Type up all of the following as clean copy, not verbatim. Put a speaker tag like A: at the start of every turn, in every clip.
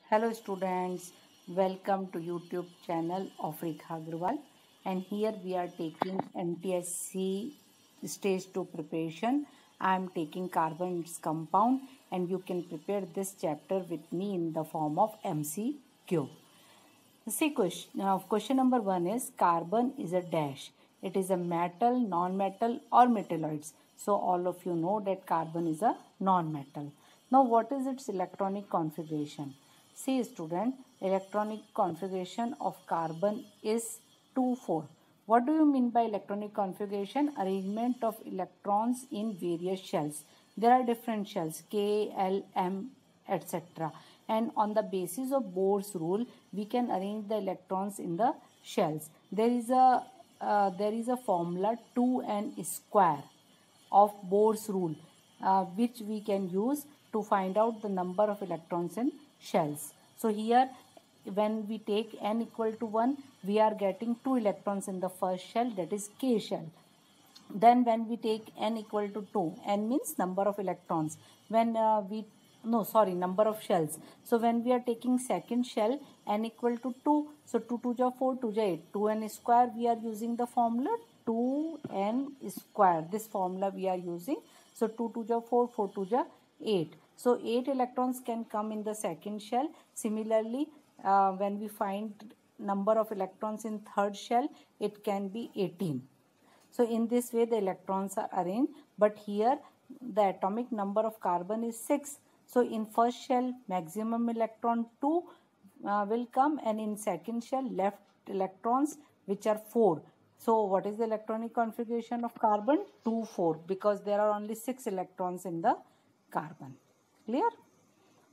A: Hello students, welcome to YouTube channel of Rekha Agrawal, and here we are taking MTSC stage 2 preparation. I am taking carbon its compound, and you can prepare this chapter with me in the form of MCQ. See, question number 1 is carbon is a dash. It is a metal, non-metal or metalloids. So all of you know that carbon is a non-metal. Now what is its electronic configuration? See student, electronic configuration of carbon is 2,4. What do you mean by electronic configuration? Arrangement of electrons in various shells. There are different shells K, L, M, etc. And on the basis of Bohr's rule, we can arrange the electrons in the shells. There is a formula 2n square of Bohr's rule, which we can use to find out the number of electrons in shells. So here, when we take n equal to 1, we are getting 2 electrons in the first shell, that is K shell. Then when we take n equal to 2, n means number of electrons. Number of shells. So when we are taking second shell, n equal to 2, so 2 2 ja 4, 2 ja 8, 2n square, we are using the formula 2n square. This formula we are using. So 2 2 ja 4, 4 2 ja 8. So 8 electrons can come in the second shell. Similarly, when we find number of electrons in third shell, it can be 18. So in this way the electrons are arranged, but here the atomic number of carbon is 6. So in first shell maximum electron 2 will come, and in second shell left electrons which are 4. So what is the electronic configuration of carbon? 2 4, because there are only 6 electrons in the carbon. Clear?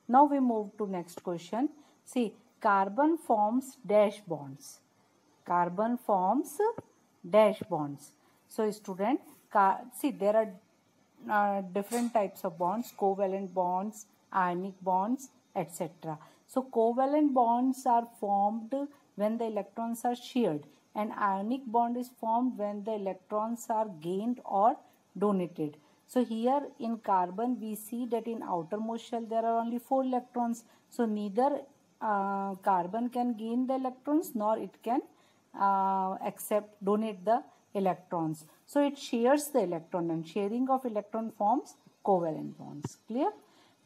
A: Now we move to next question. See, carbon forms dash bonds. Carbon forms dash bonds. So student, see there are different types of bonds: covalent bonds, ionic bonds, etc. So covalent bonds are formed when the electrons are shared, and ionic bond is formed when the electrons are gained or donated. So here in carbon we see that in outermost shell there are only 4 electrons. So neither carbon can gain the electrons nor it can donate the electrons. So it shares the electron, and sharing of electron forms covalent bonds. Clear?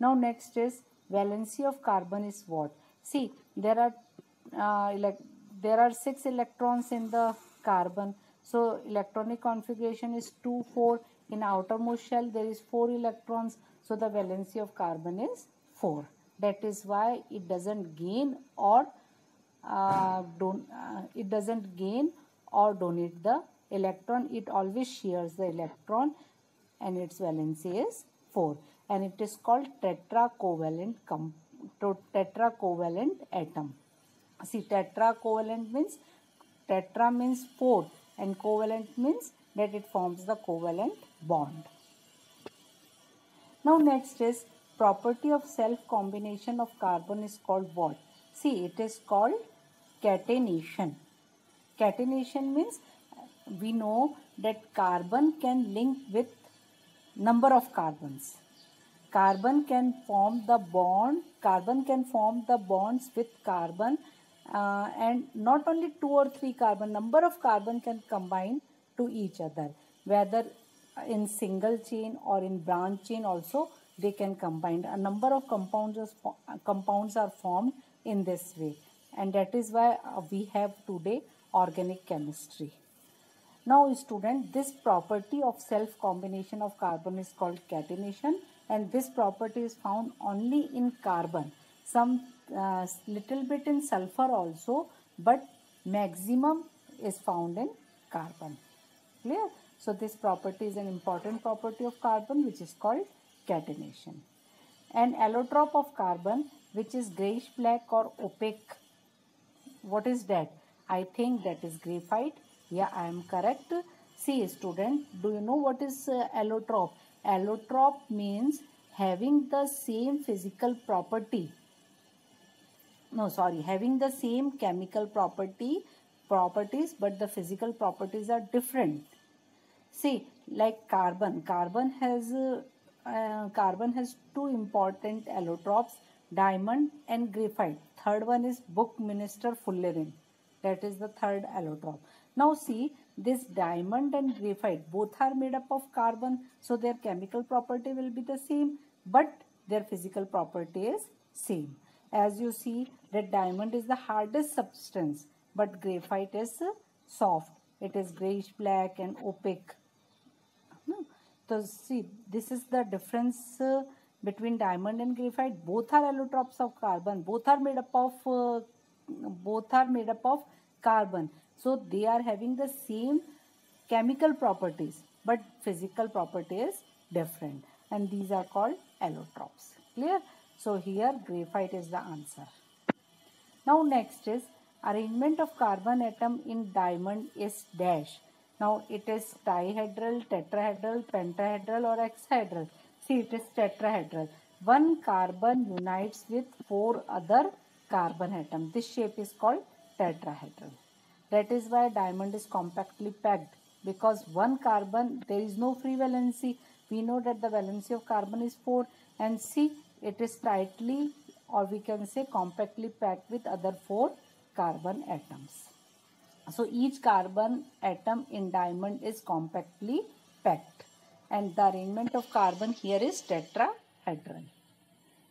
A: Now next is valency of carbon is what? See, there are 6 electrons in the carbon. So electronic configuration is 2 4. In outermost shell there is 4 electrons. So the valency of carbon is 4. That is why it doesn't gain or donate the electron. It always shares the electron, and its valency is 4, and it is called tetracovalent atom. See, tetracovalent means tetra means 4, and covalent means that it forms the covalent bond. Now next is property of self combination of carbon is called what? See, it is called catenation. Catenation means we know that carbon can link with number of carbons. Carbon can form the bonds with carbon, and not only 2 or 3 carbon, number of carbon can combine to each other, whether in single chain or in branch chain also they can combine. A number of compounds are formed in this way, and that is why we have today organic chemistry. Now student, this property of self combination of carbon is called catenation, and this property is found only in carbon. Some little bit in sulfur also, but maximum is found in carbon. Clear? So this property is an important property of carbon, which is called catenation. An allotrope of carbon, which is grayish black or opaque, what is that? I think that is graphite. Yeah, I am correct. See student, do you know what is allotrope? Allotrope means having the same physical property. Having the same chemical properties, but the physical properties are different. See, like carbon has 2 important allotropes. diamond and graphite. Third one is Buckminster fullerene. That is the third allotrope. Now see, this diamond and graphite both are made up of carbon, so their chemical property will be the same, but their physical property is same. As you see that diamond is the hardest substance, but graphite is soft. It is grayish black and opaque. So see, this is the difference between diamond and graphite. Both are allotropes of carbon. Both are made up of carbon. So they are having the same chemical properties, but physical property is different, and these are called allotropes. Clear? So here graphite is the answer. Now next is arrangement of carbon atom in diamond is dash. Now it is dihedral, tetrahedral, pentahedral or hexahedral. See, it is tetrahedral. One carbon unites with 4 other carbon atoms. This shape is called tetrahedral. That is why diamond is compactly packed, because one carbon, there is no free valency. We know that the valency of carbon is 4, and see, it is tightly, or we can say compactly packed with other 4 carbon atoms. So each carbon atom in diamond is compactly packed, and the arrangement of carbon here is tetrahedral.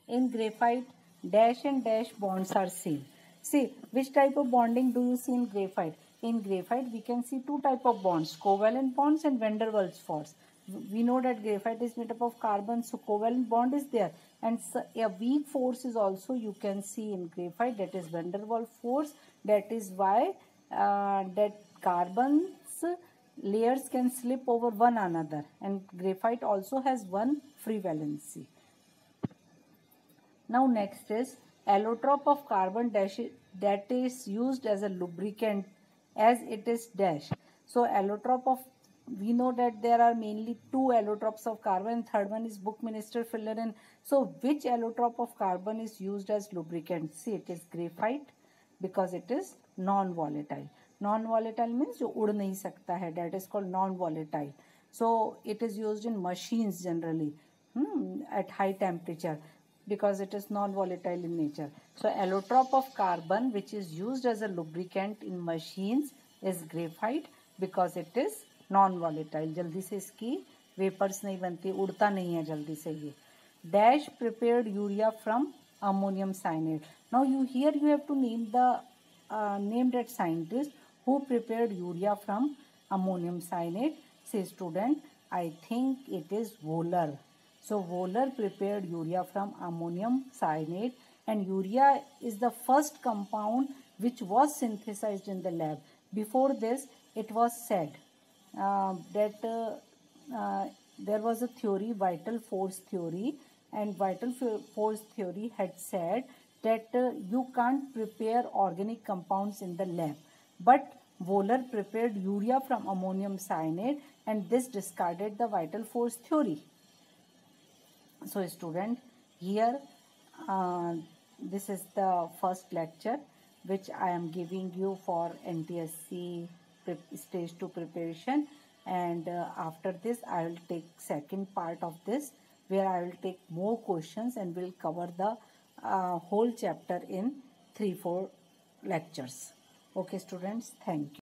A: In graphite, dash and dash bonds are seen. See, which type of bonding do you see in graphite? In graphite, we can see 2 types of bonds, covalent bonds and van der Waals force. We know that graphite is made up of carbon, so covalent bond is there. And so a weak force is also you can see in graphite, that is van der Waals force. That is why that carbon's layers can slip over one another, and graphite also has one free valency. Now next is allotrope of carbon dash, that is used as a lubricant, as it is dash. So allotrope of, we know that there are mainly 2 allotropes of carbon, third one is Buckminster fullerene. So which allotrope of carbon is used as lubricant? See, it is graphite, because it is non-volatile. Non-volatile means जो उड़ नहीं सकता है, that is called non-volatile. So it is used in machines generally at high temperature, because it is non-volatile in nature. So allotrope of carbon which is used as a lubricant in machines is graphite, because it is non-volatile. जल्दी से इसकी vapours नहीं बनती, उड़ता नहीं है जल्दी से ये. Dash prepared urea from ammonium cyanide. Now here you have to name the name that scientist who prepared urea from ammonium cyanide. Say student, I think it is Wohler. So Wohler prepared urea from ammonium cyanide, and urea is the first compound which was synthesized in the lab. Before this, it was said that there was a theory, vital force theory, and vital force theory had said that you can't prepare organic compounds in the lab. But Wohler prepared urea from ammonium cyanide, and this discarded the vital force theory. So student, here this is the first lecture which I am giving you for NTSC stage 2 preparation, and after this I will take second part of this, where I will take more questions and will cover the whole chapter in 3-4 lectures. Okay students, thank you.